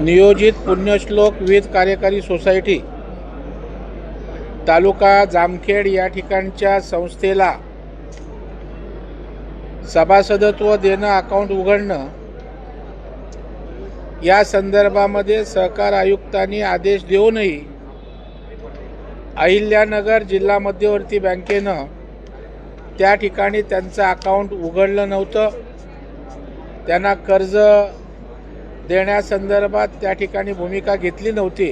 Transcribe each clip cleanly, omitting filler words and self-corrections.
नियोजित पुण्यश्लोक विविध कार्यकारी सोसायटी तालुका जामखेड या ठिकाणच्या संस्थेला सभासदत्व देणं, अकाउंट उघडणं या संदर्भामध्ये सहकार आयुक्तांनी आदेश देऊनही अहिल्यानगर जिल्हा मध्यवर्ती बँकेनं त्या ठिकाणी त्यांचं अकाउंट उघडलं नव्हतं. त्यांना कर्ज देण्यासंदर्भात त्या ठिकाणी भूमिका घेतली नव्हती.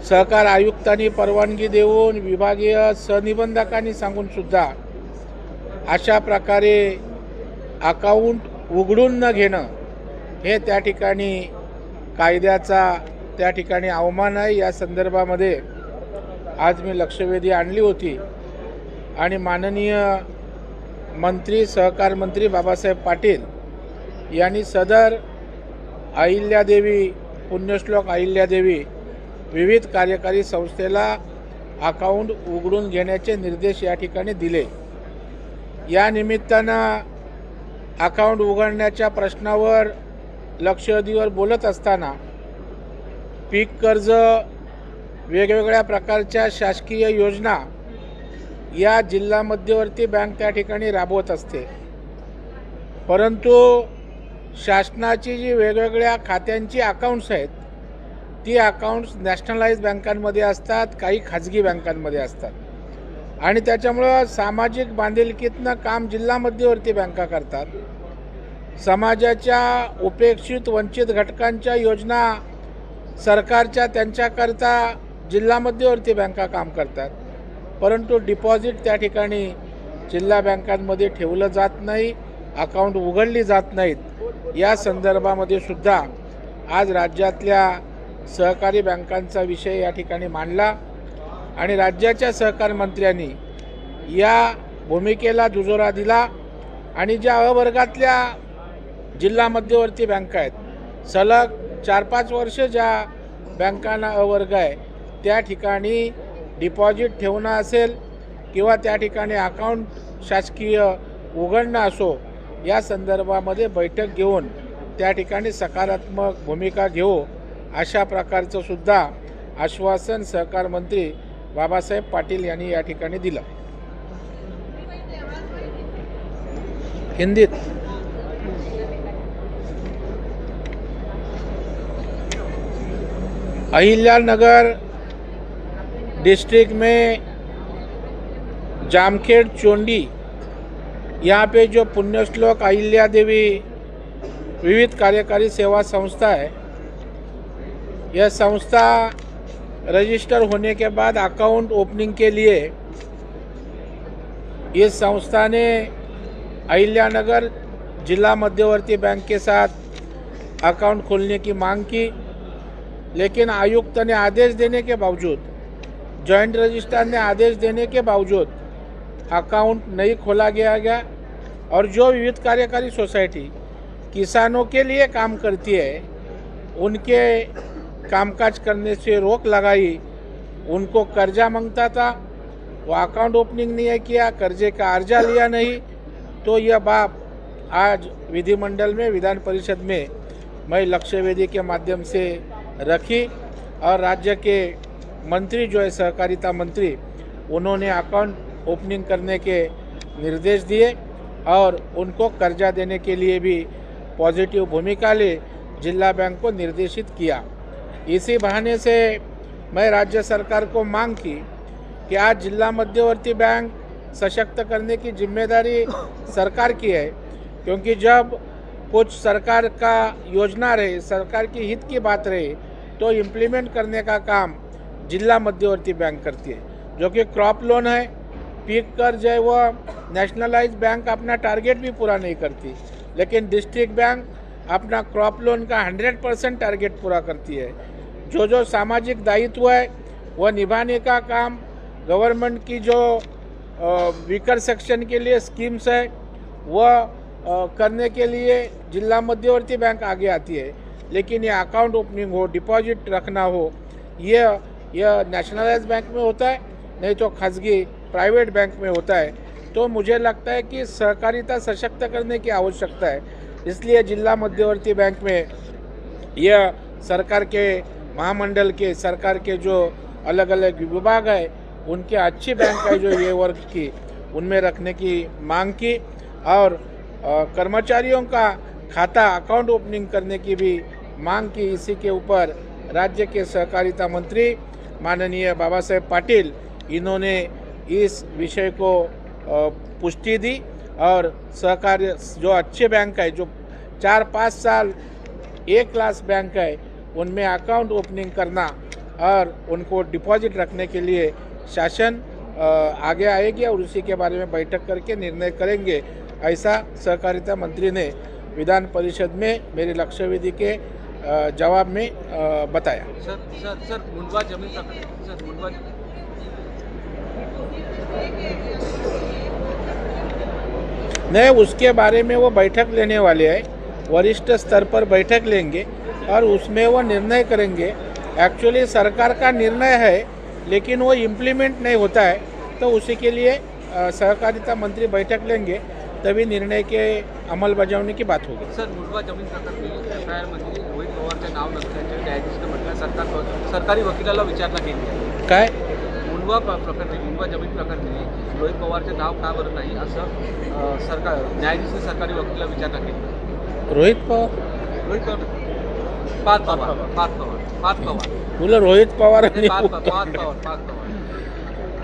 सहकार आयुक्तांनी परवानगी देऊन विभागीय सहनिबंधकांनी सांगून सुद्धा अशा प्रकारे अकाउंट उघडून न घेणं हे त्या ठिकाणी कायद्याचा त्या ठिकाणी अवमान आहे. या संदर्भामध्ये आज मी लक्षवेधी आणली होती आणि माननीय मंत्री सहकार मंत्री बाबासाहेब पाटील यांनी सदर अहिल्यादेवी पुण्यश्लोक अहिल्यादेवी विविध कार्यकारी संस्थेला अकाउंट उघडून घेण्याचे निर्देश या ठिकाणी दिले. या निमित्तानं अकाउंट उघडण्याच्या प्रश्नावर लक्षवेधीवर बोलत असताना पीक कर्ज, वेगवेगळ्या प्रकारच्या शासकीय योजना या जिल्हा मध्यवर्ती बँक त्या ठिकाणी राबवत असते. परंतु शासनाची जी वेगवेगळ्या खात्यांची अकाउंट्स आहेत ती अकाउंट्स नॅशनलाइज बँकांमध्ये असतात, काही खाजगी बँकांमध्ये असतात आणि त्याच्यामुळं सामाजिक बांधिलकीतनं काम जिल्हा मध्यवर्ती बँका करतात. समाजाच्या उपेक्षित वंचित घटकांच्या योजना सरकारच्या त्यांच्याकरता जिल्हा मध्यवर्ती बँका काम करतात. परंतु डिपॉझिट त्या ठिकाणी जिल्हा बँकांमध्ये ठेवलं जात नाही, अकाउंट उघडली जात नाहीत. या संदर्भामध्ये सुद्धा आज राज्यातल्या सहकारी बँकांचा विषय या ठिकाणी मांडला आणि राज्याच्या सहकार मंत्र्यांनी या भूमिकेला दुजोरा दिला आणि ज्या अवर्गातल्या जिल्हा मध्यवर्ती बँका आहेत, सलग 4-5 वर्ष ज्या बँकांना अवर्ग आहे त्या ठिकाणी डिपॉझिट ठेवणं असेल किंवा त्या ठिकाणी अकाउंट शासकीय उघडणं असो, या संदर्भामध्ये बैठक घेऊन त्या ठिकाणी सकारात्मक भूमिका घेऊ अशा प्रकारचं सुद्धा आश्वासन सहकार मंत्री बाबासाहेब पाटील यांनी या ठिकाणी दिलं. हिंदीत अहिल्यानगर डिस्ट्रिक्ट में जामखेड़ चोंडी यहाँ पे जो पुण्यश्लोक अहिल्या देवी विविध कार्यकारी सेवा संस्था है, यह संस्था रजिस्टर होने के बाद अकाउंट ओपनिंग के लिए इस संस्था ने अहिल्यानगर जिला मध्यवर्ती बैंक के साथ अकाउंट खोलने की मांग की, लेकिन आयुक्त ने आदेश देने के बावजूद, जॉइंट रजिस्ट्रार ने आदेश देने के बावजूद अकाउंट नहीं खोला गया और जो विविध कार्यकारी सोसाइटी किसानों के लिए काम करती है उनके कामकाज करने से रोक लगाई, उनको कर्जा मांगता था, वो अकाउंट ओपनिंग नहीं किया, कर्जे का अर्जा लिया नहीं. तो यह बात आज विधिमंडल में विधान परिषद में मैं लक्ष्यवेधी के माध्यम से रखी और राज्य के मंत्री जो है सहकारिता मंत्री, उन्होंने अकाउंट ओपनिंग करने के निर्देश दिए और उनको कर्जा देने के लिए भी पॉजिटिव भूमिका ले जिला बैंक को निर्देशित किया. इसी बहाने से मैं राज्य सरकार को मांग की कि आज जिला मध्यवर्ती बैंक सशक्त करने की जिम्मेदारी सरकार की है, क्योंकि जब कुछ सरकार का योजना रहे, सरकार की हित की बात रहे तो इम्प्लीमेंट करने का काम जिला मध्यवर्ती बैंक करती है. जो कि क्रॉप लोन है, पीक कर्ज है, वो नेशनलाइज बैंक अपना टारगेट भी पूरा नहीं करती, लेकिन डिस्ट्रिक्ट बैंक अपना क्रॉप लोन का 100% टारगेट पूरा करती है. जो सामाजिक दायित्व है वह निभाने का काम गवर्नमेंट की जो वीकर सेक्शन के लिए स्कीम्स है वह करने के लिए जिला मध्यवर्ती बैंक आगे आती है. लेकिन ये अकाउंट ओपनिंग हो, डिपॉजिट रखना हो, यह नेशनलाइज बैंक में होता है, नहीं तो खाजगी प्राइवेट बैंक में होता है. तो मुझे लगता है कि सहकारिता सशक्त करने की आवश्यकता है. इसलिए जिला मध्यवर्ती बैंक में यह सरकार के महामंडल के सरकार के जो अलग अलग विभाग है उनके अच्छी बैंक है जो ये वर्ग की उनमें रखने की मांग की और कर्मचारियों का खाता अकाउंट ओपनिंग करने की भी मांग की। इसी के ऊपर राज्य के सहकारिता मंत्री माननीय बाबा साहेब पाटिल इन्होंने इस विषय को पुष्टि दी और सहकारी जो अच्छे बैंक है जो 4-5 साल ए क्लास बैंक है उनमें अकाउंट ओपनिंग करना और उनको डिपॉजिट रखने के लिए शासन आगे आएगी और उसी के बारे में बैठक करके निर्णय करेंगे, ऐसा सहकारिता मंत्री ने विधान परिषद में मेरे लक्ष्यवेधी के जवाब में बताया। सर मुंडवा जमीन सर मुंडवा नहीं, उसके बारे में वो बैठक लेने वाले हैं, वरिष्ठ स्तर पर बैठक लेंगे और उसमें वो निर्णय करेंगे। एक्चुअली सरकार का निर्णय है लेकिन वो इम्प्लीमेंट नहीं होता है, तो उसी के लिए सहकारिता मंत्री बैठक लेंगे तभी निर्णय के अंमलबजावणी की बात होगी। सर मुंडवा जमीन प्रकरणी FIR मध्ये रोहित पवारचे नाव नसल्याचे न्यायाधीशांनी म्हटलं, सरकारी वकिलाला विचारणा केली आहे। काय मुंडवा प्रकरणी मुंडवा जमीन प्रकरणी रोहित पवारचे नाव का बरं नाही असं न्यायाधीशांनी सरकारी वकिलाला विचारणा केली। रोहित पवार पार्थ पवार तुला रोहित पवार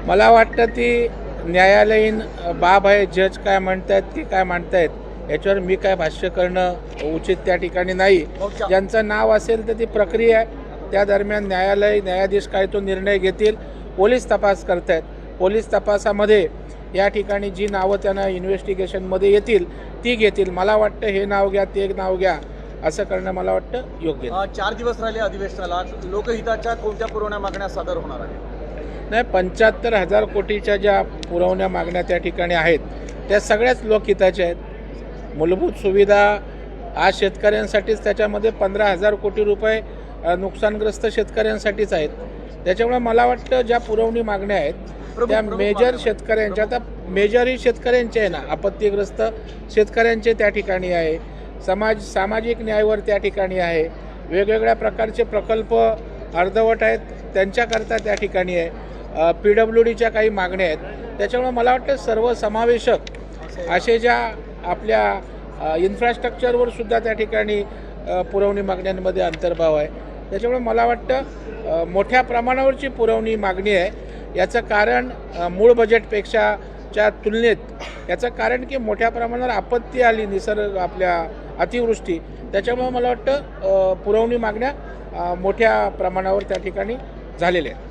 मला वाटतं ती न्यायालयीन बाब आहे। जज काय म्हणतायत की काय म्हणतायत याच्यावर मी काय भाष्य करणं उचित त्या ठिकाणी नाही। ज्यांचं नाव असेल तर ती प्रक्रिया आहे, त्या दरम्यान न्यायाधीश काय तो निर्णय घेतील। पोलीस तपास करतायत, पोलीस तपासामध्ये या ठिकाणी जी नावं त्यांना इन्व्हेस्टिगेशनमध्ये येतील ती घेतील। मला वाटतं हे नाव घ्या ते नाव घ्या असं करणं मला वाटतं योग्य नाही। 4 दिवस राहिले अधिवेशनाला, लोकहिताच्या कोणत्या पुरवण्या मागण्या सादर होणार आहेत? नाही, 75,000 कोटीच्या ज्या पुरवण्या मागण्या त्या ठिकाणी आहेत त्या सगळ्याच लोकहिताच्या आहेत। मूलभूत सुविधा आज शेतकऱ्यांसाठीच त्याच्यामध्ये 15,000 कोटी रुपये नुकसानग्रस्त शेतकऱ्यांसाठीच आहेत। त्याच्यामुळे मला वाटतं ज्या पुरवणी मागण्या आहेत त्या मेजर शेतकऱ्यांच्या, आता मेजरही शेतकऱ्यांचे आहे ना, आपत्तीग्रस्त शेतकऱ्यांचे त्या ठिकाणी आहे, सामाजिक न्यायावर त्या ठिकाणी आहे, वेगवेगळ्या प्रकारचे प्रकल्प अर्धवट आहेत त्यांच्याकरता त्या ठिकाणी आहे, PWDच्या काही मागण्या आहेत। त्याच्यामुळे मला वाटतं सर्वसमावेशक असे ज्या आपल्या इन्फ्रास्ट्रक्चरवर सुद्धा त्या ठिकाणी पुरवणी मागण्यांमध्ये अंतर्भाव आहे। त्याच्यामुळे मला वाटतं मोठ्या प्रमाणावरची पुरवणी मागणी आहे। याचं कारण मूळ बजेटपेक्षा च्या तुलनेत याचं कारण की मोठ्या प्रमाणावर आपत्ती आली, निसर्ग आपल्या अतिवृष्टी, त्याच्यामुळे मला वाटतं पुरवणी मागण्या मोठ्या प्रमाणावर त्या ठिकाणी झालेल्या आहेत।